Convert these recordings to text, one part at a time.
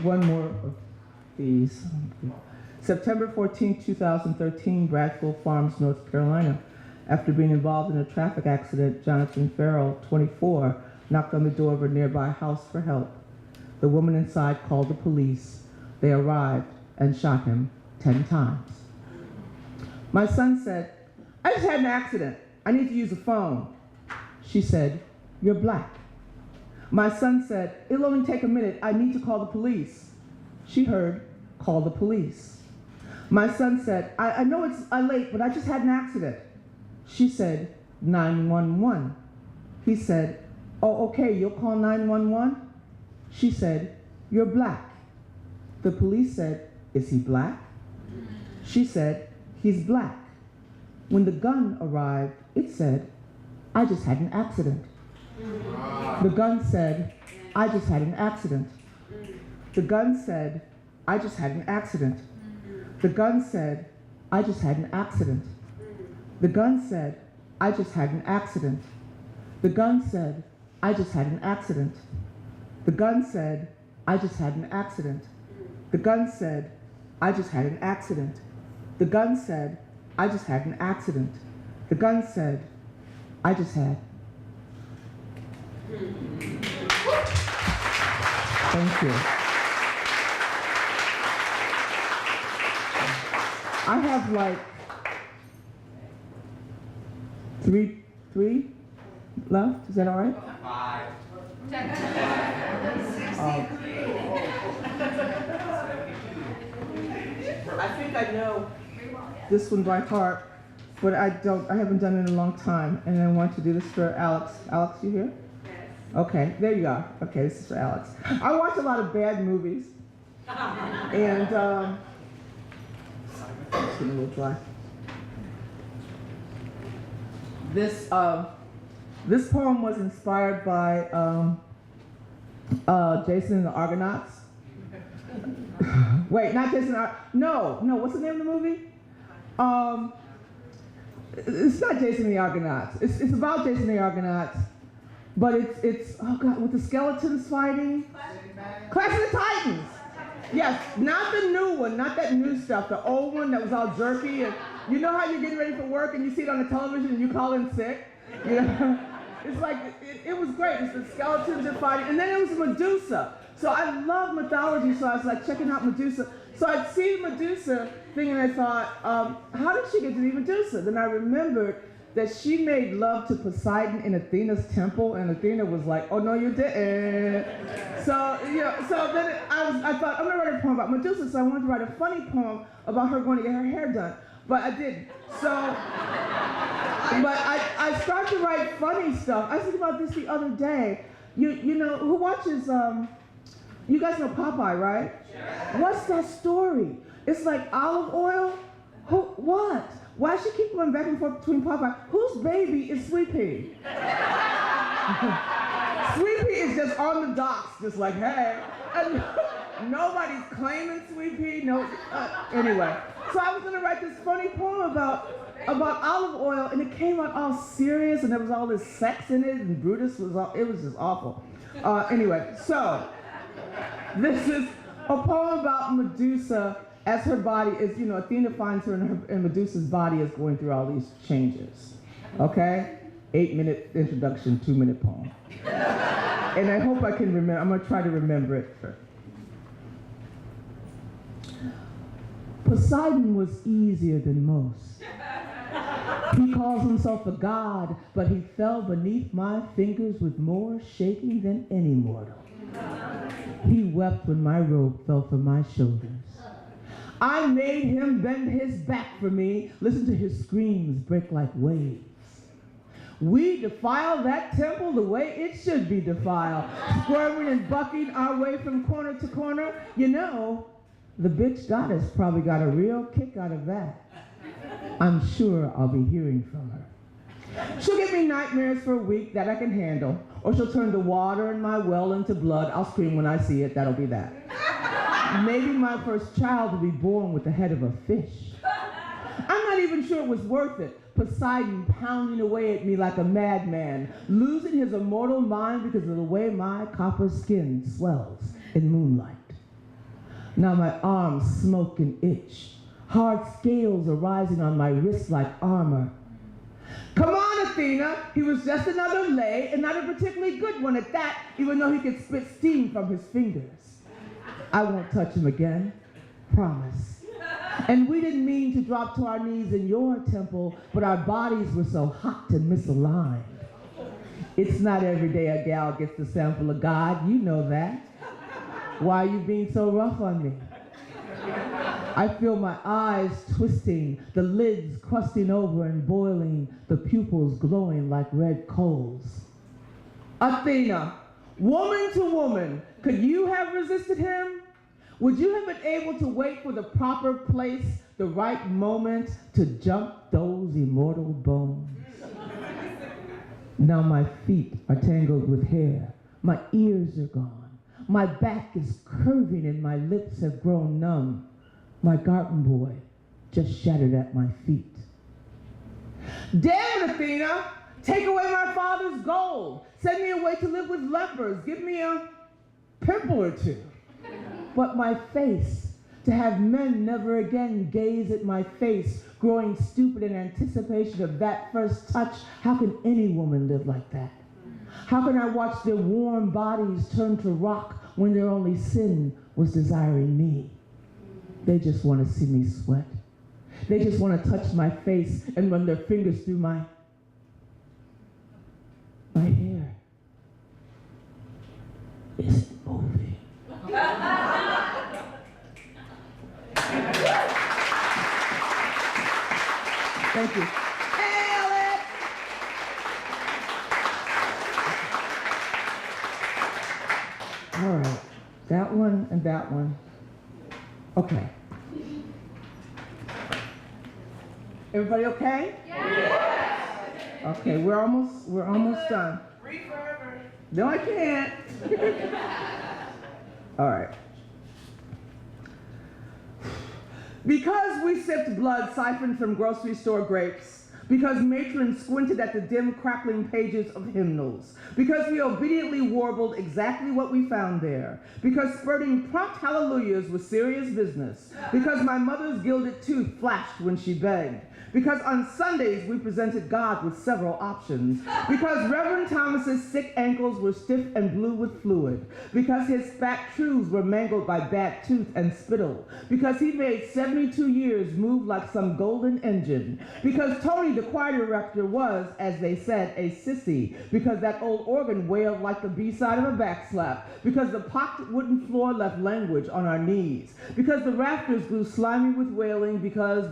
One more of these. September 14, 2013, Bradfield Farms, North Carolina. After being involved in a traffic accident, Jonathan Farrell, 24, knocked on the door of a nearby house for help. The woman inside called the police. They arrived and shot him 10 times. My son said, "I just had an accident. I need to use a phone." She said, "You're black." My son said, "It'll only take a minute. I need to call the police." She heard, "Call the police." My son said, I know it's late, but I just had an accident." She said, "911. He said, "Oh, okay, you'll call 911? She said, "You're black." The police said, "Is he black?" She said, "He's black." When the gun arrived, it said, "I just had an accident." The gun said, "I just had an accident." The gun said, "I just had an accident." The gun said, "I just had an accident." The gun said, "I just had an accident." The gun said, "I just had an accident." The gun said, "I just had an accident." The gun said, "I just had an accident." The gun said, "I just had an accident." The gun said, "I just had." Thank you. I have like three left. Is that all right? 5. I think I know this one by heart, but I haven't done it in a long time, and I want to do this for Alex. Alex, you here? Yes. Okay, there you are. Okay, this is for Alex. I watch a lot of bad movies, and it's getting a little dry. This poem was inspired by Jason and the Argonauts. Wait, not Jason. No. What's the name of the movie? It's not Jason and the Argonauts. It's about Jason and the Argonauts, but it's oh god, with the skeletons fighting. Clash of the Titans. Yes, not the new one, not that new stuff. The old one that was all jerky, and you know how you're getting ready for work and you see it on the television and you call in sick. You know, it's like it was great. It's the skeletons are fighting, and then it was Medusa. So I love mythology, so I was like checking out Medusa. So I'd seen Medusa thing, and I thought, how did she get to be Medusa? Then I remembered that she made love to Poseidon in Athena's temple, and Athena was like, "Oh no, you didn't." So so then I thought I'm gonna write a poem about Medusa. So I wanted to write a funny poem about her going to get her hair done, but I didn't. So, but I started to write funny stuff. I was thinking about this the other day. You know who watches? You guys know Popeye, right? Sure. What's that story? It's like olive oil. What? Why she keep going back and forth between Popeye? Whose baby is Sweet Pea? Sweet Pea is just on the docks, just like, hey. And nobody's claiming Sweet Pea. No. Anyway, so I was gonna write this funny poem about olive oil, and it came out all serious, and there was all this sex in it, and Brutus was it was just awful. Anyway, so this is a poem about Medusa. As her body is, Athena finds her and Medusa's body is going through all these changes. Okay? 8-minute introduction, 2-minute poem. And I hope I can remember. I'm going to try to remember it. Poseidon was easier than most. He calls himself a god, but he fell beneath my fingers with more shaking than any mortal. He wept when my robe fell from my shoulders. I made him bend his back for me. Listen to his screams break like waves. We defile that temple the way it should be defiled, squirming and bucking our way from corner to corner. You know, the bitch goddess probably got a real kick out of that. I'm sure I'll be hearing from her. She'll give me nightmares for a week that I can handle, or she'll turn the water in my well into blood. I'll scream when I see it. That'll be that. Maybe my first child will be born with the head of a fish. I'm not even sure it was worth it. Poseidon pounding away at me like a madman, losing his immortal mind because of the way my copper skin swells in moonlight. Now my arms smoke and itch. Hard scales are rising on my wrists like armor. Come on, Athena. He was just another lay, and not a particularly good one at that, even though he could spit steam from his fingers. I won't touch him again. Promise. And we didn't mean to drop to our knees in your temple, but our bodies were so hot and misaligned. It's not every day a gal gets to sample a god, you know that. Why are you being so rough on me? I feel my eyes twisting, the lids crusting over and boiling, the pupils glowing like red coals. Athena, woman to woman, could you have resisted him? Would you have been able to wait for the proper place, the right moment to jump those immortal bones? Now my feet are tangled with hair, my ears are gone, my back is curving and my lips have grown numb. My garden boy just shattered at my feet. Damn it, Athena! Take away my father's gold. Send me away to live with lepers. Give me a pimple or two. But my face, to have men never again gaze at my face, growing stupid in anticipation of that first touch. How can any woman live like that? How can I watch their warm bodies turn to rock when their only sin was desiring me? They just want to see me sweat. They just want to touch my face and run their fingers through my hair. Is it moving? Thank you. Alex! All right, that one and that one. Okay. Everybody okay? Yes. Okay, we're almost done. Read forever. No, I can't. All right. Because we sipped blood siphoned from grocery store grapes, because matrons squinted at the dim, crackling pages of hymnals, because we obediently warbled exactly what we found there, because spurting prompt hallelujahs was serious business, because my mother's gilded tooth flashed when she begged, because on Sundays we presented God with several options, because Reverend Thomas's sick ankles were stiff and blue with fluid, because his fat truths were mangled by bad tooth and spittle, because he made 72 years move like some golden engine, because Tony the choir director was, as they said, a sissy, because that old organ wailed like the B-side of a backslap, because the pocked wooden floor left language on our knees, because the rafters grew slimy with wailing, because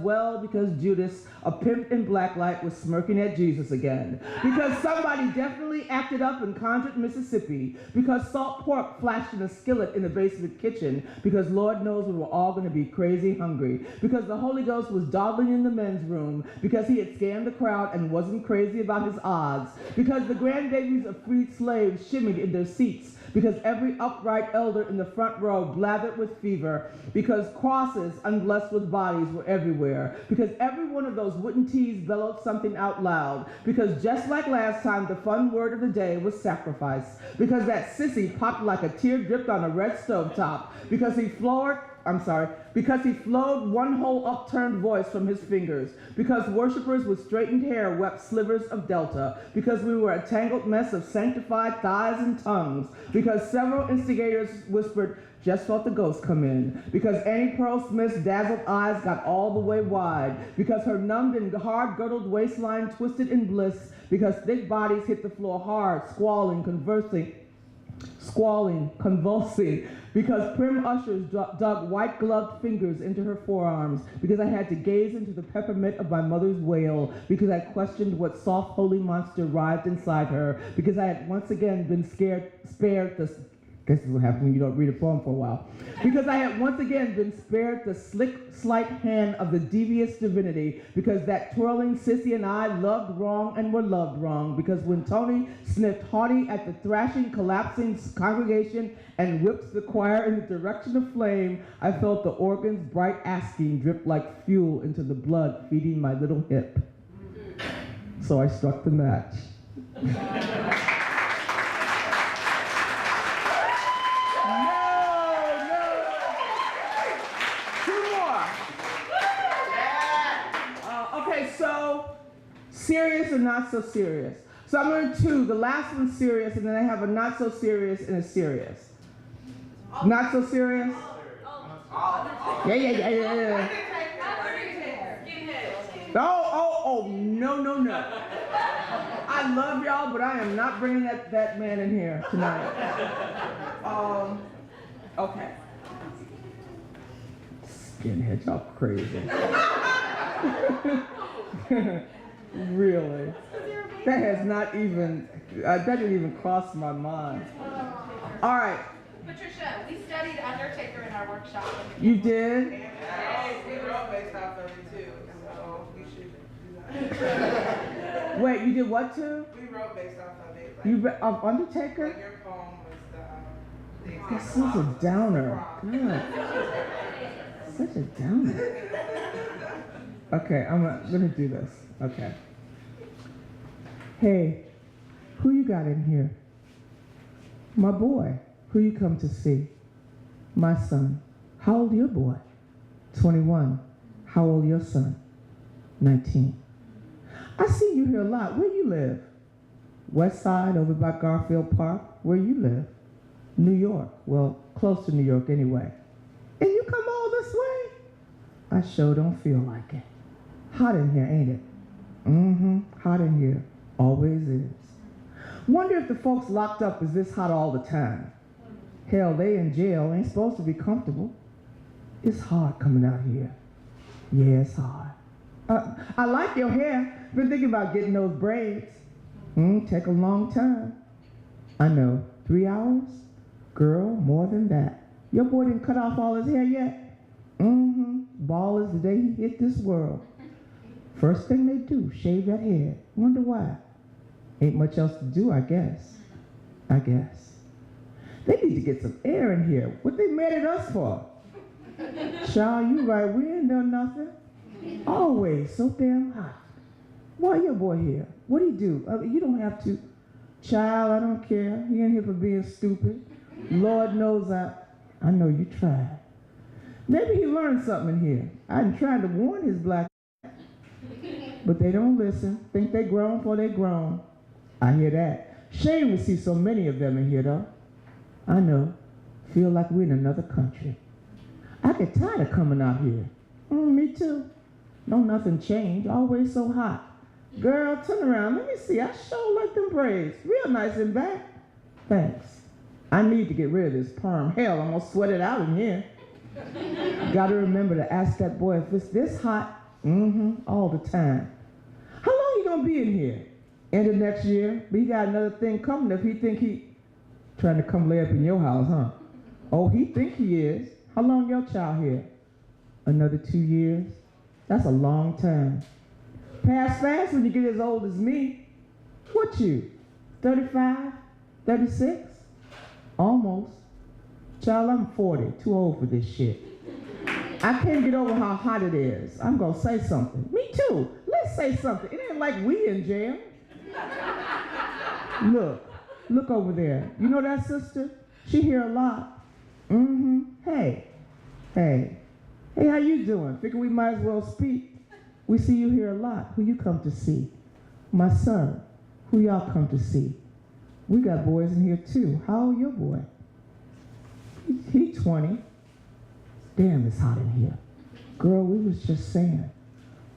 Judas, a pimp in blacklight, was smirking at Jesus again, because somebody definitely acted up in Concord, Mississippi, because salt pork flashed in a skillet in the basement kitchen, because Lord knows we were all going to be crazy hungry, because the Holy Ghost was dawdling in the men's room, because he had scanned the crowd and wasn't crazy about his odds, because the grandbabies of freed slaves shimmied in their seats, because every upright elder in the front row blathered with fever, because crosses unblessed with bodies were everywhere, because every one of those wooden teas bellowed something out loud, because just like last time, the fun word of the day was sacrifice, because that sissy popped like a tear dripped on a red stovetop, because he floored one whole upturned voice from his fingers, because worshipers with straightened hair wept slivers of delta, because we were a tangled mess of sanctified thighs and tongues, because several instigators whispered, "Just felt the ghost come in," because Annie Pearl Smith's dazzled eyes got all the way wide, because her numbed and hard-girdled waistline twisted in bliss, because thick bodies hit the floor hard, squalling, convulsing, because prim ushers dug white-gloved fingers into her forearms, because I had to gaze into the peppermint of my mother's wail, because I questioned what soft holy monster writhed inside her, because I had once again been spared the This is what happens when you don't read a poem for a while. Because I had once again been spared the slight hand of the devious divinity, because that twirling sissy and I loved wrong and were loved wrong, because when Tony sniffed haughty at the thrashing, collapsing congregation and whipped the choir in the direction of flame, I felt the organ's bright asking drip like fuel into the blood feeding my little hip. So I struck the match. Serious and not so serious. So I'm going to do two. The last one's serious, and then I have a not so serious and a serious. Not so serious? Yeah. Oh, no. I love y'all, but I am not bringing that man in here tonight. Okay. Skinhead, y'all crazy. Really? That has not even, that didn't even cross my mind. All right. Patricia, we studied Undertaker in our workshop. You did? Yes, we wrote based off of it too, so we should do that. Wait, you did what too? We wrote based off of it. Like, You read of Undertaker? like your poem was the That's such a downer. God. Such a downer. Okay, I'm gonna do this. Okay. Hey, who you got in here? My boy. Who you come to see? My son. How old your boy? 21. How old your son? 19. I see you here a lot. Where you live? West Side, over by Garfield Park. Where you live? New York. Well, close to New York anyway. And you come all this way? I sure don't feel like it. Hot in here, ain't it? Hot in here. Always is. Wonder if the folks locked up is this hot all the time. Hell, they in jail, ain't supposed to be comfortable. It's hard coming out here. Yeah, it's hard. I like your hair. Been thinking about getting those braids. Take a long time. I know. 3 hours? Girl, more than that. Your boy didn't cut off all his hair yet? Ball is the day he hit this world. First thing they do, shave that head. Wonder why? Ain't much else to do, I guess. They need to get some air in here. What they mad at us for? Child, you right, we ain't done nothing. Always so damn hot. Why your boy here? What do you do? You don't have to. Child, I don't care. He ain't here for being stupid. Lord knows I know you tried. Maybe he learned something in here. I done tried to warn his black, but they don't listen. Think they grown before they grown. I hear that. Shame to see so many of them in here, though. I know. Feel like we're in another country. I get tired of coming out here. Me too. No, nothing changed. Always so hot. Girl, turn around. Let me see. I sure like them braids. Real nice in back. Thanks. I need to get rid of this perm. Hell, I'm gonna sweat it out in here. Gotta remember to ask that boy if it's this hot. All the time. How long you gonna be in here? End of next year? But he got another thing coming if he think he trying to come lay up in your house, huh? Oh, he think he is. How long your child here? Another 2 years? That's a long time. Pass fast when you get as old as me. What you? 35? 36? Almost. Child, I'm 40. Too old for this shit. I can't get over how hot it is. I'm gonna say something. Me too. Let's say something. It ain't like we in jail. Look over there. You know that sister? She here a lot. Hey, how you doing? Figure we might as well speak. We see you here a lot. Who you come to see? My son. Who y'all come to see? We got boys in here too. How old your boy? He 20. Damn, it's hot in here. Girl, we was just saying.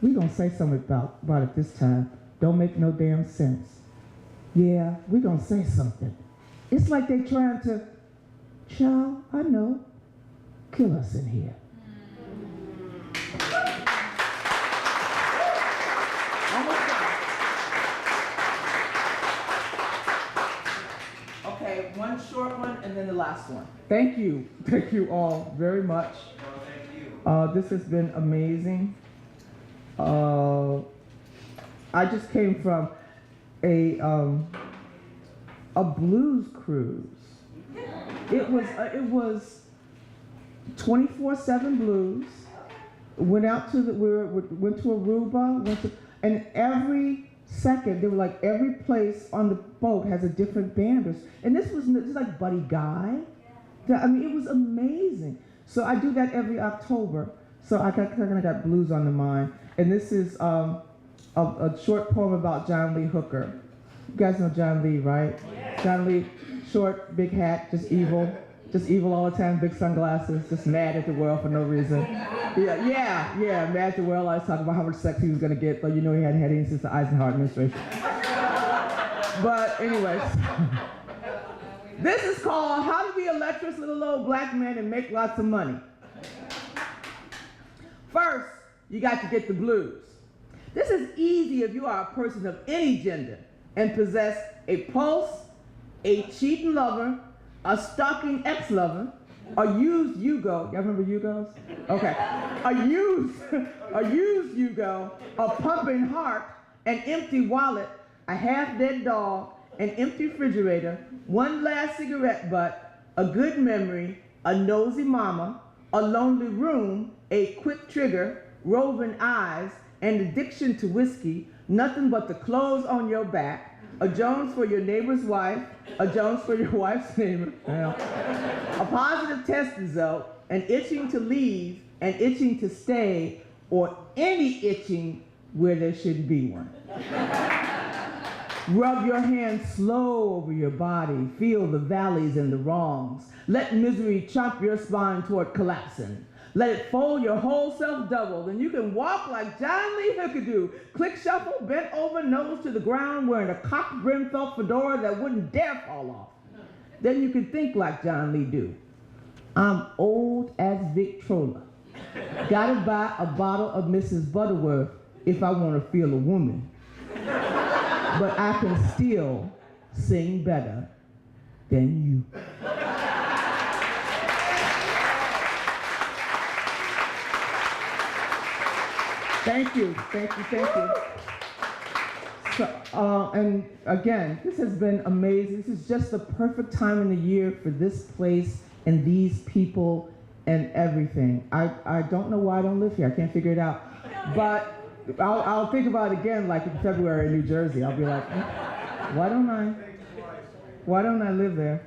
We gonna say something about it this time. Don't make no damn sense. Yeah, we gonna say something. It's like they trying to, child, I know, kill us in here. Okay, one short one, and then the last one. Thank you. Thank you all very much. This has been amazing. I just came from a blues cruise. It was 24/7 blues. Went out to went to Aruba, and every second they were like every place on the boat has a different band, and this was like Buddy Guy. I mean, it was amazing. So I do that every October. So I got blues on the mind, and this is a short poem about John Lee Hooker. You guys know John Lee, right? Yeah. John Lee, short, big hat, just evil all the time, big sunglasses, just mad at the world for no reason. Yeah, mad at the world. I was talking about how much sex he was gonna get, but you know he hadn't had any since the Eisenhower administration. But anyways, this is called How to Be a Lecherous Little Old Black Man and Make Lots of Money. First, you got to get the blues. This is easy if you are a person of any gender and possess a pulse, a cheating lover, a stalking ex-lover, a used Yugo. Y'all remember Yugos? Okay. A used Yugo, a pumping heart, an empty wallet, a half-dead dog, an empty refrigerator, one last cigarette butt, a good memory, a nosy mama, a lonely room, a quick trigger, roving eyes, an addiction to whiskey, nothing but the clothes on your back, a Jones for your neighbor's wife, a Jones for your wife's neighbor, a positive test result, an itching to leave, an itching to stay, or any itching where there shouldn't be one. Rub your hand slow over your body, feel the valleys and the wrongs. Let misery chomp your spine toward collapsing. Let it fold your whole self double, then you can walk like John Lee Hooker do. Click shuffle, bent over, nose to the ground, wearing a cocked brim felt fedora that wouldn't dare fall off. Then you can think like John Lee do. I'm old as Victrola. Gotta buy a bottle of Mrs. Butterworth if I want to feel a woman. But I can still sing better than you. Thank you. So, and again, this has been amazing. This is just the perfect time in the year for this place and these people and everything. I don't know why I don't live here. I can't figure it out. But I'll think about it again, like in February in New Jersey. I'll be like, why don't I live there?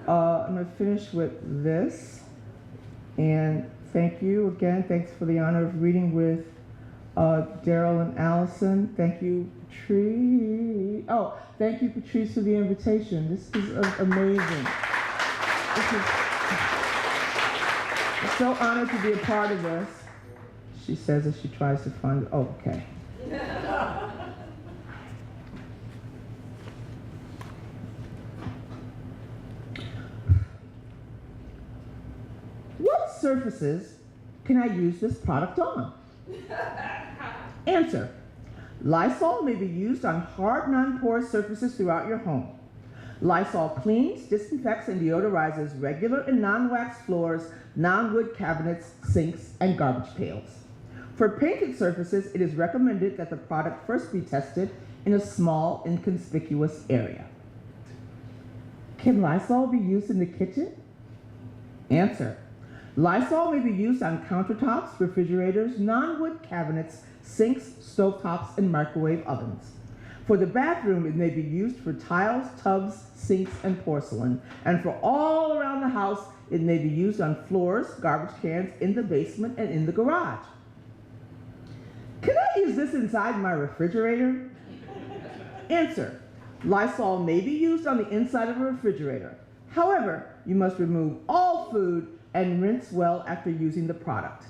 I'm gonna finish with this. And thank you again. Thanks for the honor of reading with Daryl and Allison. Thank you, Patrice. Oh, thank you, Patrice, for the invitation. This is amazing. I'm so honored to be a part of this. She says as she tries to find it. Oh, okay. What surfaces can I use this product on? Answer. Lysol may be used on hard, non-porous surfaces throughout your home. Lysol cleans, disinfects, and deodorizes regular and non-wax floors, non-wood cabinets, sinks, and garbage pails. For painted surfaces, it is recommended that the product first be tested in a small, inconspicuous area. Can Lysol be used in the kitchen? Answer. Lysol may be used on countertops, refrigerators, non-wood cabinets, sinks, stovetops, and microwave ovens. For the bathroom, it may be used for tiles, tubs, sinks, and porcelain. And for all around the house, it may be used on floors, garbage cans, in the basement, and in the garage. Can I use this inside my refrigerator? Answer. Lysol may be used on the inside of a refrigerator. However, you must remove all food and rinse well after using the product.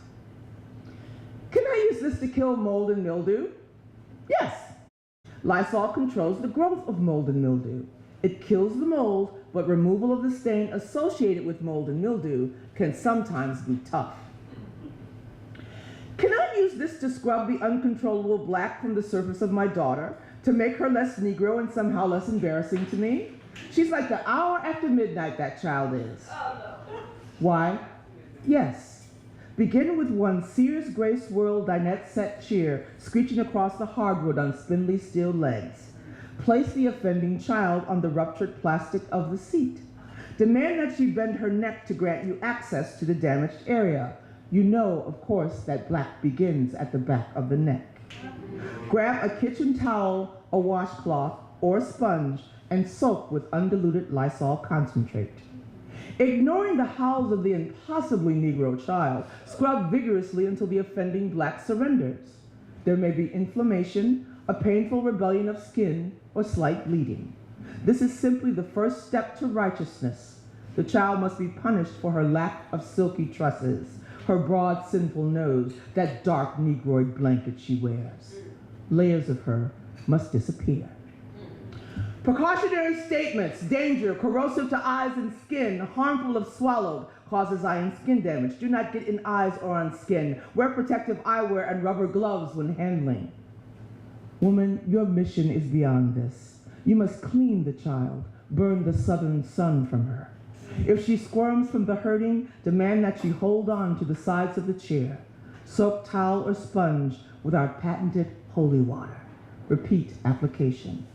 Can I use this to kill mold and mildew? Yes. Lysol controls the growth of mold and mildew. It kills the mold, but removal of the stain associated with mold and mildew can sometimes be tough. Can I use this to scrub the uncontrollable black from the surface of my daughter to make her less Negro and somehow less embarrassing to me? She's like the hour after midnight, that child is. Why? Yes. Begin with one Sears Grace World dinette set chair screeching across the hardwood on spindly steel legs. Place the offending child on the ruptured plastic of the seat. Demand that she bend her neck to grant you access to the damaged area. You know, of course, that black begins at the back of the neck. Grab a kitchen towel, a washcloth, or a sponge and soak with undiluted Lysol concentrate. Ignoring the howls of the impossibly Negro child, scrub vigorously until the offending black surrenders. There may be inflammation, a painful rebellion of skin, or slight bleeding. This is simply the first step to righteousness. The child must be punished for her lack of silky tresses, her broad sinful nose, that dark Negroid blanket she wears. Layers of her must disappear. Precautionary statements: danger, corrosive to eyes and skin, harmful if swallowed, causes eye and skin damage. Do not get in eyes or on skin. Wear protective eyewear and rubber gloves when handling. Woman, your mission is beyond this. You must clean the child, burn the southern sun from her. If she squirms from the hurting, demand that she hold on to the sides of the chair. Soak towel or sponge with our patented holy water. Repeat application.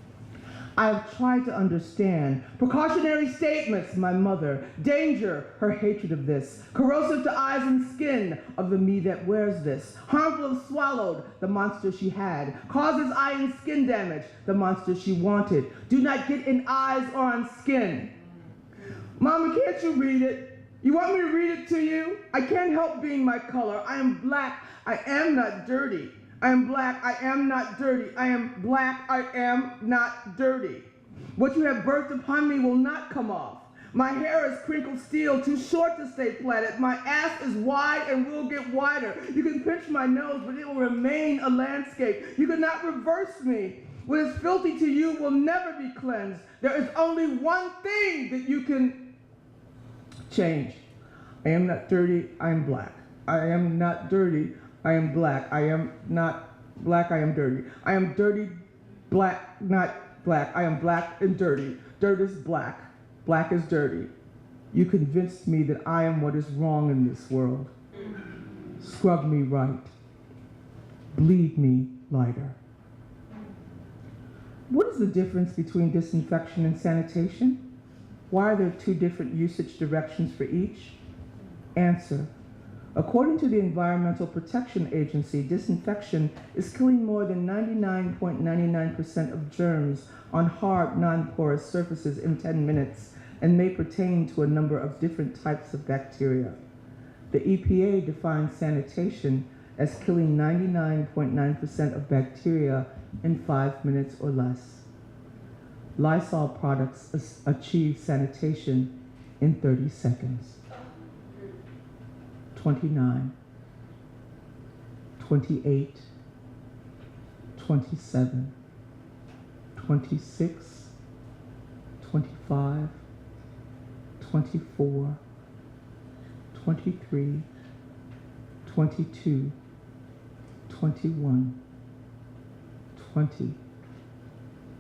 I have tried to understand. Precautionary statements, my mother. Danger, her hatred of this. Corrosive to eyes and skin, of the me that wears this. Harmful if swallowed, the monster she had. Causes eye and skin damage, the monster she wanted. Do not get in eyes or on skin. Mama, can't you read it? You want me to read it to you? I can't help being my color. I am black. I am not dirty. I am black, I am not dirty. I am black, I am not dirty. What you have birthed upon me will not come off. My hair is crinkled steel, too short to stay plaited. My ass is wide and will get wider. You can pinch my nose, but it will remain a landscape. You cannot reverse me. What is filthy to you will never be cleansed. There is only one thing that you can change. I am not dirty, I am black. I am not dirty, I am black. I am not black, I am dirty. I am dirty, black, not black. I am black and dirty. Dirt is black. Black is dirty. You convinced me that I am what is wrong in this world. Scrub me right. Bleed me lighter. What is the difference between disinfection and sanitation? Why are there two different usage directions for each? Answer. According to the Environmental Protection Agency, disinfection is killing more than 99.99% of germs on hard, non-porous surfaces in 10 minutes and may pertain to a number of different types of bacteria. The EPA defines sanitation as killing 99.9% of bacteria in 5 minutes or less. Lysol products achieve sanitation in 30 seconds. 29, 28, 27, 26, 25, 24, 23, 22, 21, 20,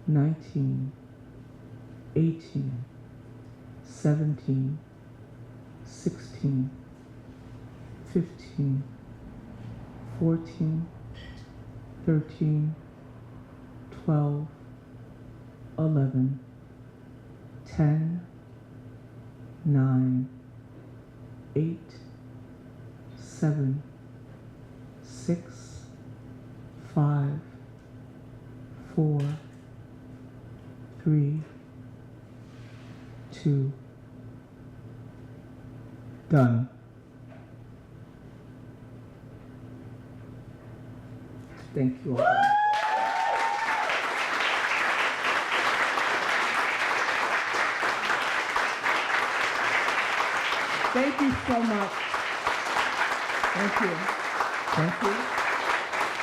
19, 18, 17, 16, 15, 14, 13, 12, 11, 10, 9, 8, 7, 6, 5, 4, 3, 2, done. Thank you all. Thank you so much. Thank you. Thank you.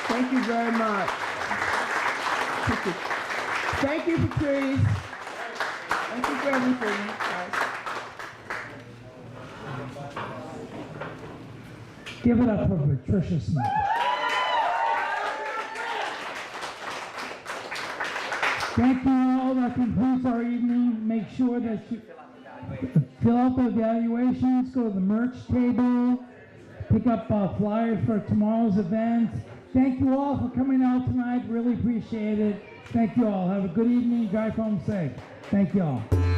Thank you very much. Thank you. Thank you, Patrice. Thank you for everything, guys. Give it up for Patricia Smith. Thank you all. That concludes our evening. Make sure that you fill out the evaluations, go to the merch table, pick up flyers for tomorrow's event. Thank you all for coming out tonight. Really appreciate it. Thank you all. Have a good evening. Drive home safe. Thank you all.